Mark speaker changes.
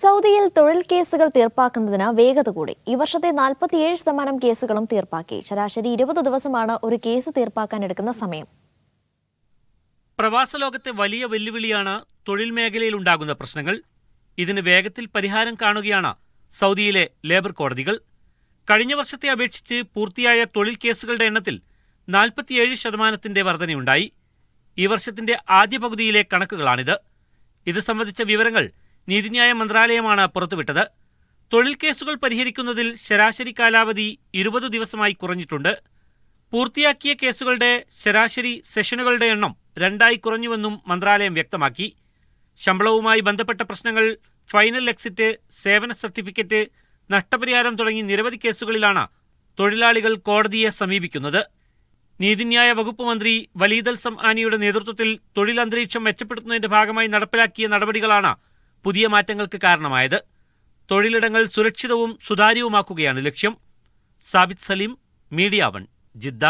Speaker 1: സൗദിയിൽ തൊഴിൽ കേസുകൾ തീർപ്പാക്കുന്നതിന് വേഗത കൂടി. ഈ വർഷത്തെ 47% കേസുകളും തീർപ്പാക്കി. ശരാശരി 20 ദിവസമാണ് ഒരു കേസ് തീർപ്പാക്കാൻ എടുക്കുന്ന സമയം.
Speaker 2: പ്രവാസ ലോകത്തെ വലിയ വെല്ലുവിളിയാണ് തൊഴിൽ മേഖലയിൽ ഉണ്ടാകുന്ന പ്രശ്നങ്ങൾ. ഇതിന് വേഗത്തിൽ പരിഹാരം കാണുകയാണ് സൗദിയിലെ ലേബർ കോടതികൾ. കഴിഞ്ഞ വർഷത്തെ അപേക്ഷിച്ച് പൂർത്തിയായ തൊഴിൽ കേസുകളുടെ എണ്ണത്തിൽ 47% വർധനയുണ്ടായി. ഈ വർഷത്തിന്റെ ആദ്യ പകുതിയിലെ കണക്കുകളാണിത്. ഇത് സംബന്ധിച്ച വിവരങ്ങൾ നീതിന്യായ മന്ത്രാലയമാണ് പുറത്തുവിട്ടത്. തൊഴിൽ കേസുകൾ പരിഹരിക്കുന്നതിൽ ശരാശരി കാലാവധി 20 ദിവസമായി കുറഞ്ഞിട്ടുണ്ട്. പൂർത്തിയാക്കിയ കേസുകളുടെ ശരാശരി സെഷനുകളുടെ എണ്ണം 2 കുറഞ്ഞുവെന്നും മന്ത്രാലയം വ്യക്തമാക്കി. ശമ്പളവുമായി ബന്ധപ്പെട്ട പ്രശ്നങ്ങൾ, ഫൈനൽ എക്സിറ്റ്, സേവന സർട്ടിഫിക്കറ്റ്, നഷ്ടപരിഹാരം തുടങ്ങി നിരവധി കേസുകളിലാണ് തൊഴിലാളികൾ കോടതിയെ സമീപിക്കുന്നത്. നീതിന്യായ വകുപ്പ് മന്ത്രി വലീദ് അൽ സംആനിയുടെ നേതൃത്വത്തിൽ തൊഴിൽ അന്തരീക്ഷം മെച്ചപ്പെടുത്തുന്നതിന്റെ ഭാഗമായി നടപ്പിലാക്കിയ നടപടികളാണ് പുതിയ മാറ്റങ്ങൾക്ക് കാരണമായത്. തൊഴിലിടങ്ങൾ സുരക്ഷിതവും സുതാര്യവുമാക്കുകയാണ് ലക്ഷ്യം. Sabith Saleem, media 1, Jeddah.